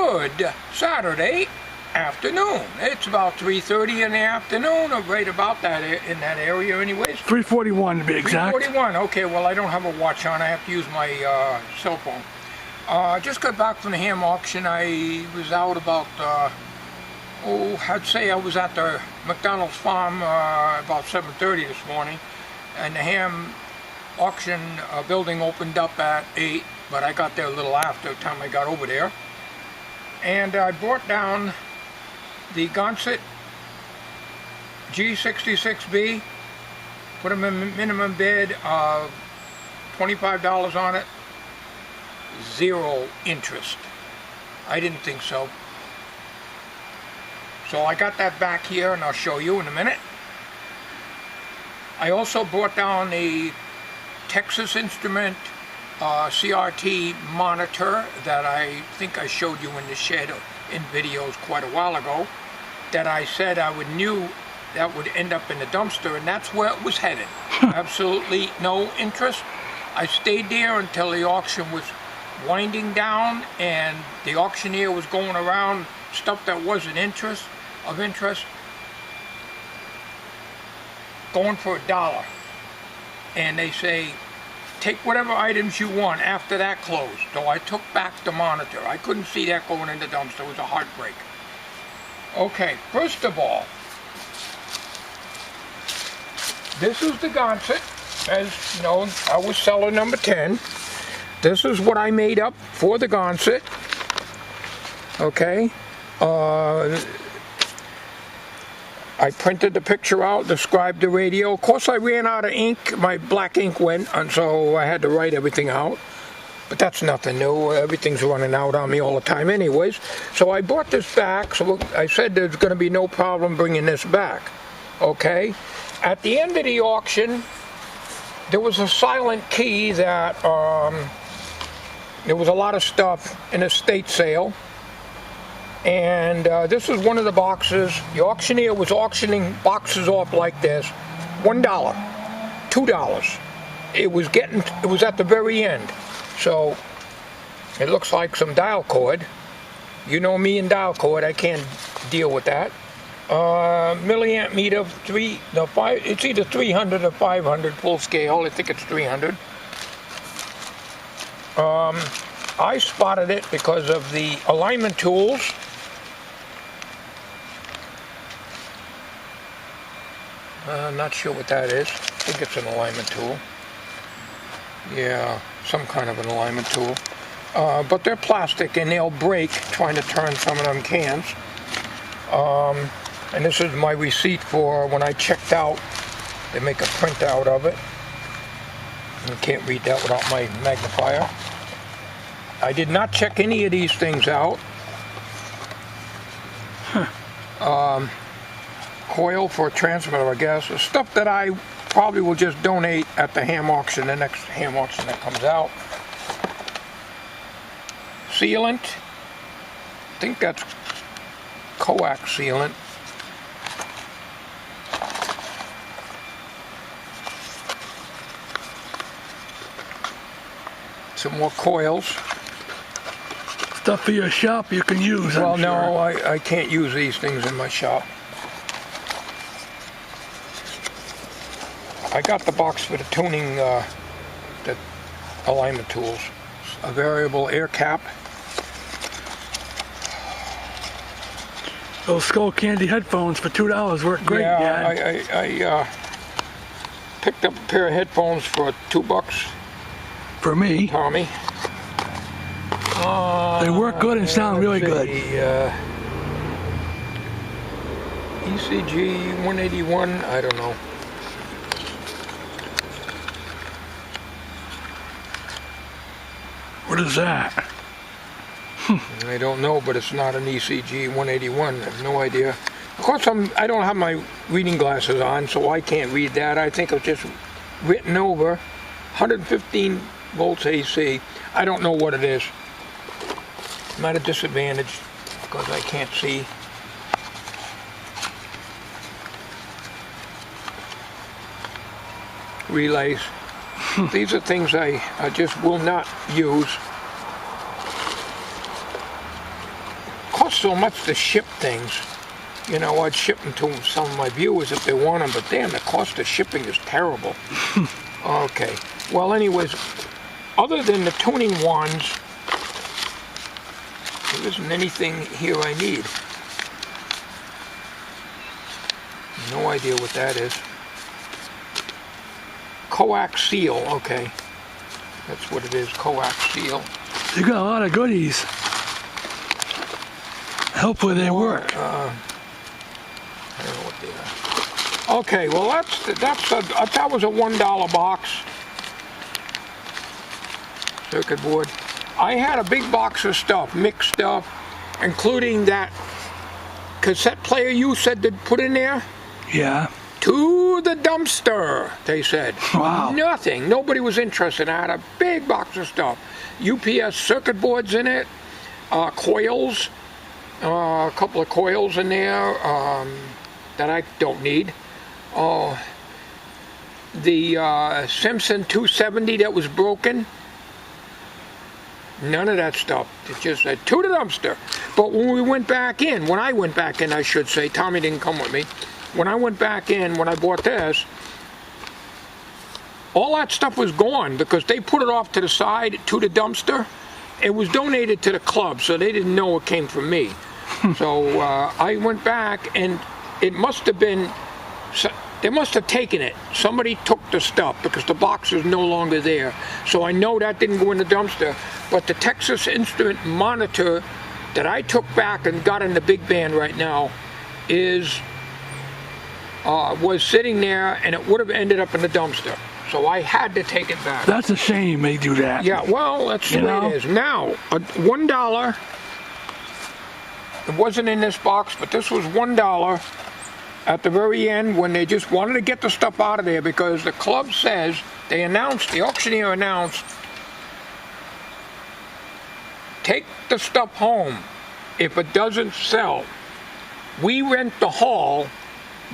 good Saturday afternoon. It's about 3:30 in the afternoon, or right about that in that area anyways. 3:41 to be exact. 3:41, okay, well I don't have a watch on, I have to use my cell phone. Just got back from the ham auction. I was out about, I'd say I was at the McDonald's farm about 7:30 this morning, and the ham auction building opened up at 8, but I got there a little after the time I got over there. And I brought down the Gonset G66B, put a minimum bid of $25 on it, 0 interest. I didn't think so. So I got that back here, and I'll show you in a minute. I also brought down the Texas Instrument CRT monitor that I think I showed you in the shed in videos quite a while ago, that I said I knew that would end up in the dumpster, and that's where it was headed. Absolutely no interest. I stayed there until the auction was winding down and the auctioneer was going around stuff that wasn't of interest, going for $1. And they say, take whatever items you want after that closed. So I took back the monitor. I couldn't see that going in the dumpster. It was a heartbreak. Okay, first of all, this is the Gonset. As you know, I was seller number 10. This is what I made up for the Gonset. Okay. I printed the picture out, described the radio. Of course, I ran out of ink. My black ink went, and so I had to write everything out. But that's nothing new. Everything's running out on me all the time anyways. So I brought this back. So I said there's going to be no problem bringing this back. Okay? At the end of the auction, there was a silent key that there was a lot of stuff in a estate sale. And this is one of the boxes. The auctioneer was auctioning boxes off like this. $1, $2. It was at the very end. So it looks like some dial cord. You know me and dial cord, I can't deal with that. Milliamp meter, it's either 300 or 500 full scale. I think it's 300. I spotted it because of the alignment tools. I'm not sure what that is. I think it's an alignment tool. Yeah, some kind of an alignment tool. But they're plastic and they'll break trying to turn some of them cans. And this is my receipt for when I checked out. They make a printout of it. You can't read that without my magnifier. I did not check any of these things out. Coil for a transmitter, I guess. The stuff that I probably will just donate at the ham auction, the next ham auction that comes out. Sealant. I think that's coax sealant. Some more coils. Stuff for your shop you can use. Well, I'm no, sure. I can't use these things in my shop. I got the box for the tuning, the alignment tools. A variable air cap. Those Skull Candy headphones for $2 work great. Yeah, I picked up a pair of headphones for $2. For me. Tommy. They work good and sound really good. ECG 181, I don't know. What is that? I don't know, but it's not an ECG 181. I have no idea. Of course, I don't have my reading glasses on, so I can't read that. I think it's just written over 115 volts AC. I don't know what it is. I'm at a disadvantage because I can't see. Relays. These are things I just will not use. so much to ship things. You know, I'd ship them to some of my viewers if they want them, but damn, the cost of shipping is terrible. Okay. Well, anyways, other than the tuning wands, there isn't anything here I need. No idea what that is. Coax seal, okay. That's what it is, coax seal. You got a lot of goodies. Hopefully they work. I don't know what they are. Okay, well that was a $1 box. Circuit board. I had a big box of stuff, mixed stuff, including that cassette player you said to put in there. Yeah. To the dumpster, they said. Wow. Nothing. Nobody was interested. I had a big box of stuff. UPS circuit boards in it, coils, a couple of coils in there that I don't need. The Simpson 270 that was broken. None of that stuff. It just said to the dumpster. But when I went back in, I should say, Tommy didn't come with me. When I went back in, when I bought this, all that stuff was gone because they put it off to the side to the dumpster. It was donated to the club, so they didn't know it came from me. So I went back, and it must have been, they must have taken it. Somebody took the stuff because the box is no longer there. So I know that didn't go in the dumpster. But the Texas Instrument monitor that I took back and got in the big band right now was sitting there, and it would have ended up in the dumpster. So I had to take it back. That's a shame they do that. Yeah, well, that's the way it is. Now, $1, it wasn't in this box, but this was $1 at the very end when they just wanted to get the stuff out of there because the club says, the auctioneer announced, take the stuff home. If it doesn't sell, we rent the hall.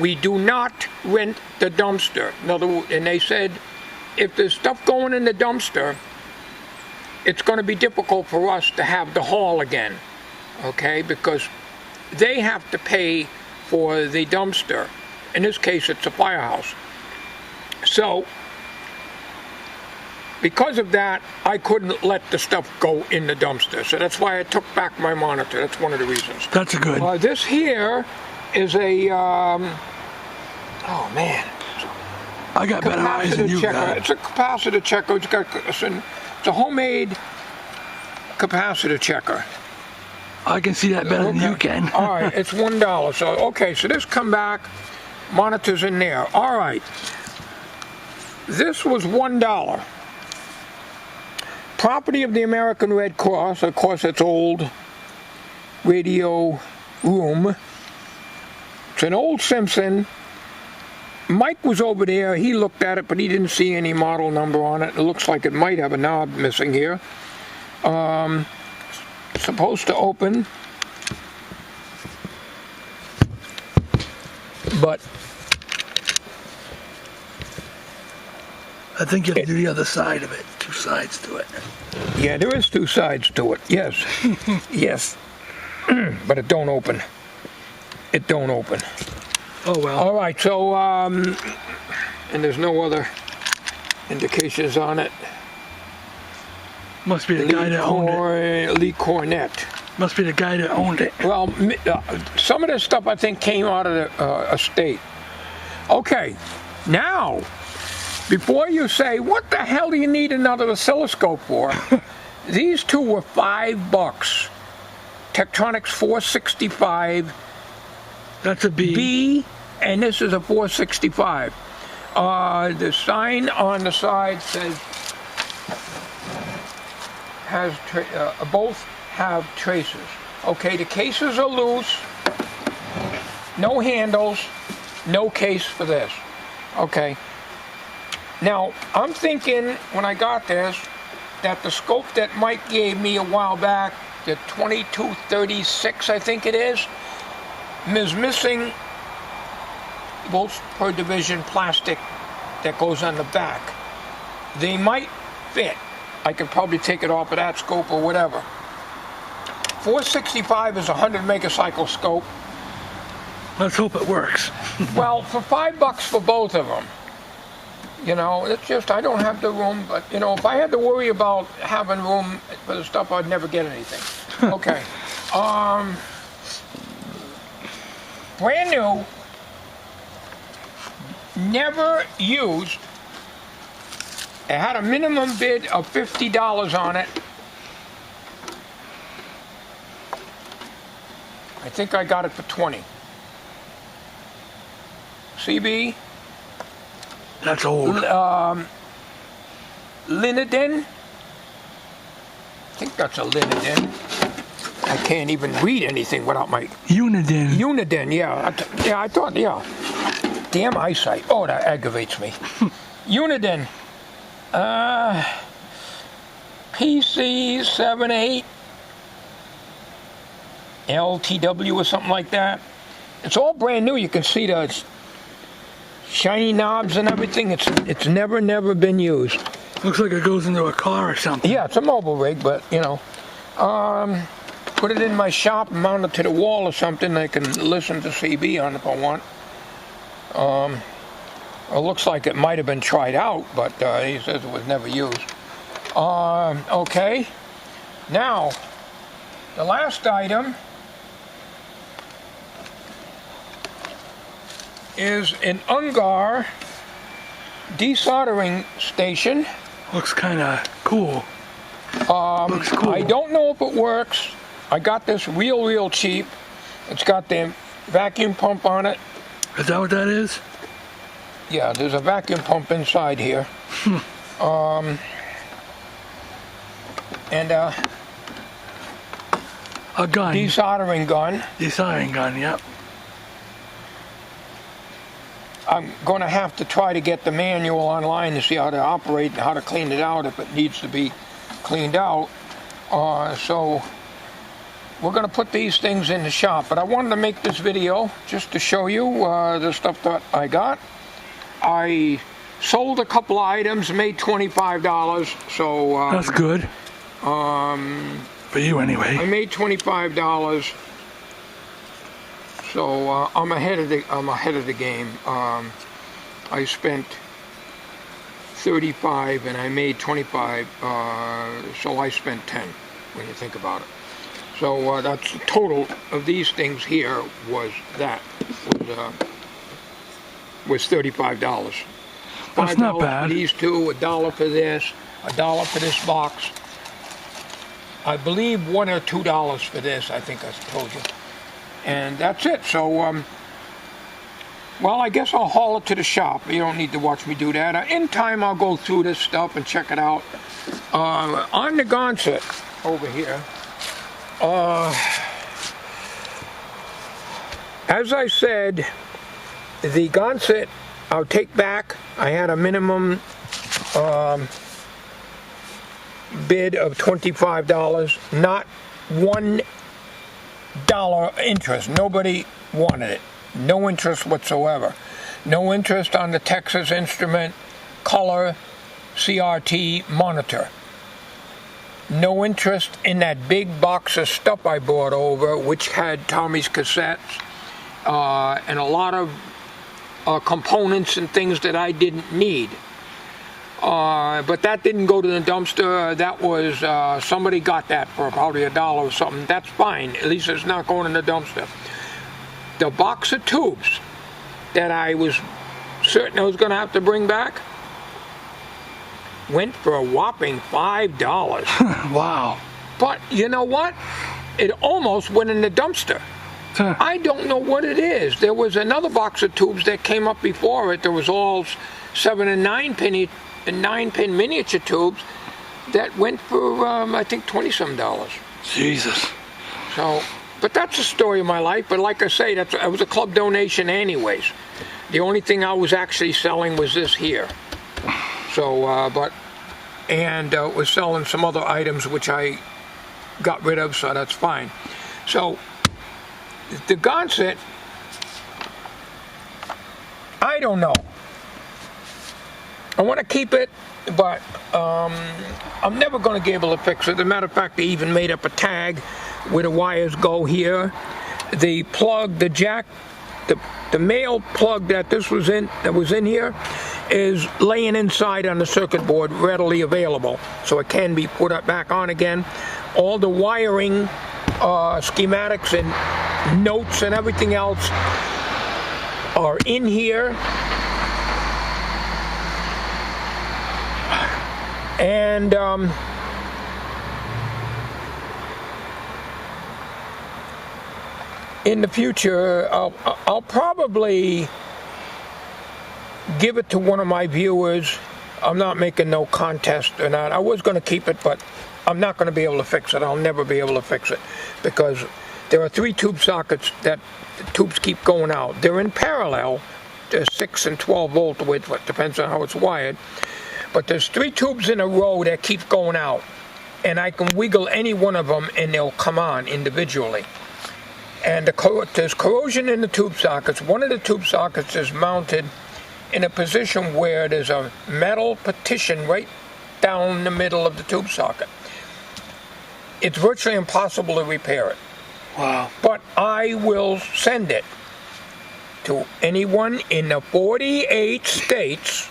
We do not rent the dumpster. And they said, if there's stuff going in the dumpster, it's going to be difficult for us to have the hall again, okay? Because they have to pay for the dumpster. In this case, it's a firehouse. So, because of that, I couldn't let the stuff go in the dumpster. So that's why I took back my monitor. That's one of the reasons. That's a good. This here is a, oh man. I got better eyes than you got. It's a capacitor checker. It's a homemade capacitor checker. I can see that better than you can. All right, it's $1. So, okay, so this come back, monitor's in there. All right. This was $1. Property of the American Red Cross. Of course, it's old radio room. It's an old Simpson. Mike was over there. He looked at it, but he didn't see any model number on it. It looks like it might have a knob missing here. Supposed to open, but I think you have to do the other side of it. Two sides to it. Yeah, there is two sides to it. Yes, yes, but it don't open. It don't open. Oh well. All right. So, and there's no other indications on it. Must be the guy that owned it. Lee Cornett. Must be the guy that owned it. Well, some of this stuff I think came out of the estate. Okay, now, before you say, what the hell do you need another oscilloscope for? These two were $5. Tektronix 465. That's a B. B, and this is a 465. The sign on the side says, both have traces. Okay, the cases are loose, no handles, no case for this. Okay. Now, I'm thinking when I got this that the scope that Mike gave me a while back, the 2236, I think it is missing volts per division plastic that goes on the back. They might fit. I could probably take it off of that scope or whatever. 465 is a 100 megacycle scope. Let's hope it works. Well, for $5 for both of them. You know, it's just, I don't have the room, but, you know, if I had to worry about having room for the stuff, I'd never get anything. Okay. Brand new, never used. It had a minimum bid of $50 on it. I think I got it for 20. CB. That's old. Linodin. I think that's a Linodin. I can't even read anything without my... Uniden. Uniden, yeah. I thought, yeah. Damn eyesight. Oh, that aggravates me. Uniden. PC78. LTW or something like that. It's all brand new. You can see the shiny knobs and everything. It's never been used. Looks like it goes into a car or something. Yeah, it's a mobile rig, but you know, put it in my shop and mount it to the wall or something. I can listen to CB on if I want. It looks like it might have been tried out, but he says it was never used. Okay, now the last item is an Ungar desoldering station. Looks kind of cool. Looks cool. I don't know if it works. I got this real cheap. It's got the vacuum pump on it. Is that what that is? Yeah, there's a vacuum pump inside here. And a gun. Desoldering gun. Desoldering gun, yep. I'm going to have to try to get the manual online to see how to operate and how to clean it out if it needs to be cleaned out. So we're going to put these things in the shop. But I wanted to make this video just to show you the stuff that I got. I sold a couple of items, made $25. So that's good. For you anyway. I made $25. So I'm ahead of the game. I spent 35 and I made 25, so I spent 10 when you think about it. So that's the total of these things here was $35. That's not bad. For these two, $1 for this, $1 for this box. I believe $1 or $2 for this. I think I told you. And that's it. So, well, I guess I'll haul it to the shop. You don't need to watch me do that. In time, I'll go through this stuff and check it out. On the Gonset over here, as I said, the Gonset I'll take back. I had a minimum bid of $25, not $1 interest. Nobody wanted it. No interest whatsoever. No interest on the Texas Instrument color CRT monitor. No interest in that big box of stuff I brought over, which had Tommy's cassettes and a lot of components and things that I didn't need. But that didn't go to the dumpster. That was, somebody got that for probably $1 or something. That's fine. At least it's not going in the dumpster. The box of tubes that I was certain I was going to have to bring back went for a whopping $5. Wow. But you know what? It almost went in the dumpster. I don't know what it is. There was another box of tubes that came up before it. There was all 7 and 9 pin miniature tubes that went for I think $20-some. Jesus. So, but that's the story of my life. But like I say, it was a club donation anyways. The only thing I was actually selling was this here. So, was selling some other items which I got rid of, so that's fine. So, the Gonset, I don't know. I want to keep it, but I'm never going to be able to fix it. As a matter of fact, they even made up a tag where the wires go here. The plug, the jack, the male plug that was in here, is laying inside on the circuit board, readily available, so it can be put back on again. All the wiring, schematics and notes and everything else are in here. And in the future, I'll probably give it to one of my viewers. I'm not making no contest or not. I was going to keep it, but I'm not going to be able to fix it. I'll never be able to fix it because there are 3 tube sockets that the tubes keep going out. They're in parallel. There's 6 and 12 volt width, it depends on how it's wired. But there's 3 tubes in a row that keep going out, and I can wiggle any one of them and they'll come on individually. And there's corrosion in the tube sockets. One of the tube sockets is mounted in a position where there's a metal partition right down the middle of the tube socket. It's virtually impossible to repair it. Wow. But I will send it to anyone in the 48 states.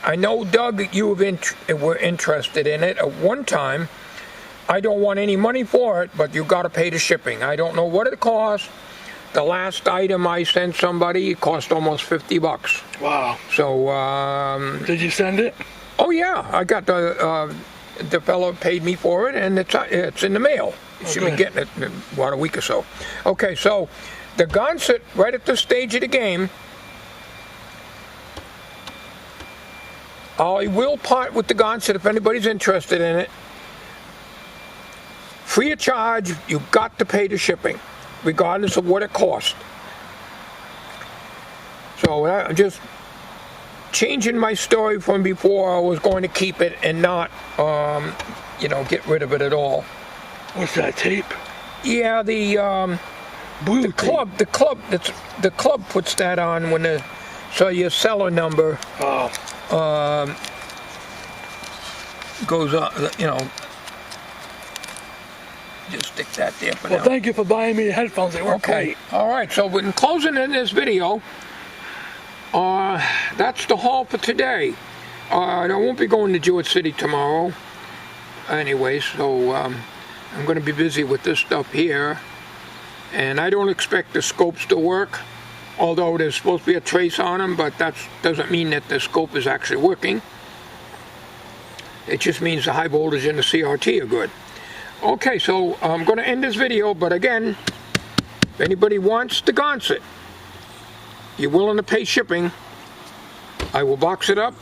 I know, Doug, you were interested in it at one time. I don't want any money for it, but you got to pay the shipping. I don't know what it costs. The last item I sent somebody cost almost $50. Wow. So, did you send it? Oh yeah, I got the fellow paid me for it, and it's in the mail. You should be getting it in about a week or so. Okay, so the Gonset, right at this stage of the game, I will part with the Gonset if anybody's interested in it. Free of charge, you got to pay the shipping, regardless of what it costs. So I'm just changing my story from before. I was going to keep it and not, get rid of it at all. What's that, tape? Yeah, the club puts that on when so your seller number goes on, just stick that there for now. Well, thank you for buying me the headphones. They work great. All right, so in closing in this video, that's the haul for today. I won't be going to Jewett City tomorrow anyway, so I'm going to be busy with this stuff here. And I don't expect the scopes to work, although there's supposed to be a trace on them, but that doesn't mean that the scope is actually working. It just means the high voltage and the CRT are good. Okay, so I'm going to end this video, but again, if anybody wants the Gonset, you're willing to pay shipping, I will box it up.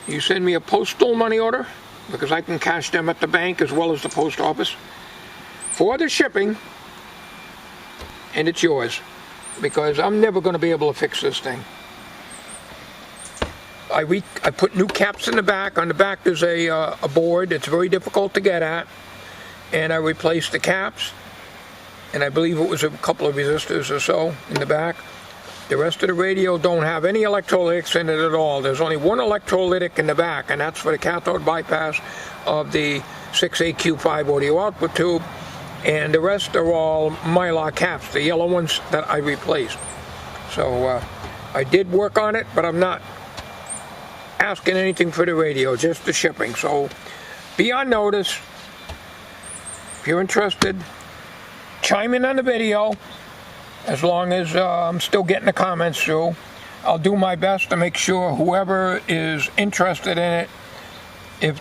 You send me a postal money order, because I can cash them at the bank as well as the post office, for the shipping, and it's yours, because I'm never going to be able to fix this thing. I put new caps in the back. On the back there's a board. It's very difficult to get at, and I replaced the caps, and I believe it was a couple of resistors or so in the back. The rest of the radio don't have any electrolytics in it at all. There's only one electrolytic in the back, and that's for the cathode bypass of the 6AQ5 audio output tube, and the rest are all Mylar caps, the yellow ones that I replaced. So I did work on it, but I'm not asking anything for the radio, just the shipping. So be on notice. If you're interested, chime in on the video. As long as I'm still getting the comments through, I'll do my best to make sure whoever is interested in it,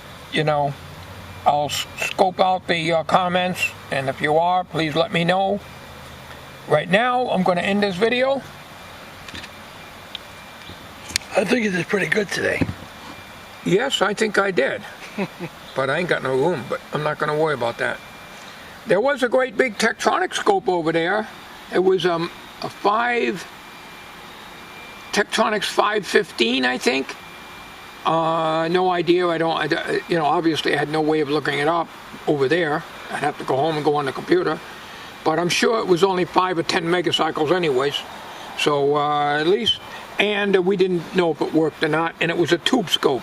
I'll scope out the comments, and if you are, please let me know. Right now, I'm going to end this video. I think you did pretty good today. Yes, I think I did. But I ain't got no room, but I'm not going to worry about that. There was a great big Tektronix scope over there. It was a Tektronix 515, I think. No idea. Obviously I had no way of looking it up over there. I'd have to go home and go on the computer. But I'm sure it was only 5 or 10 megacycles anyways. So at least and we didn't know if it worked or not, and it was a tube scope,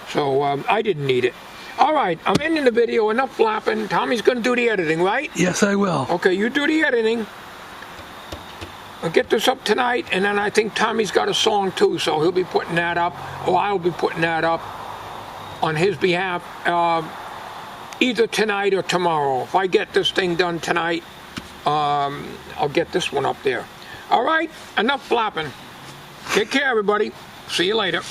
so I didn't need it. All right, I'm ending the video. Enough flapping. Tommy's going to do the editing, right? Yes, I will. Okay, you do the editing. I'll get this up tonight, and then I think Tommy's got a song too, so he'll be putting that up, or I'll be putting that up on his behalf, either tonight or tomorrow. If I get this thing done tonight, I'll get this one up there. All right, enough flapping. Take care, everybody. See you later.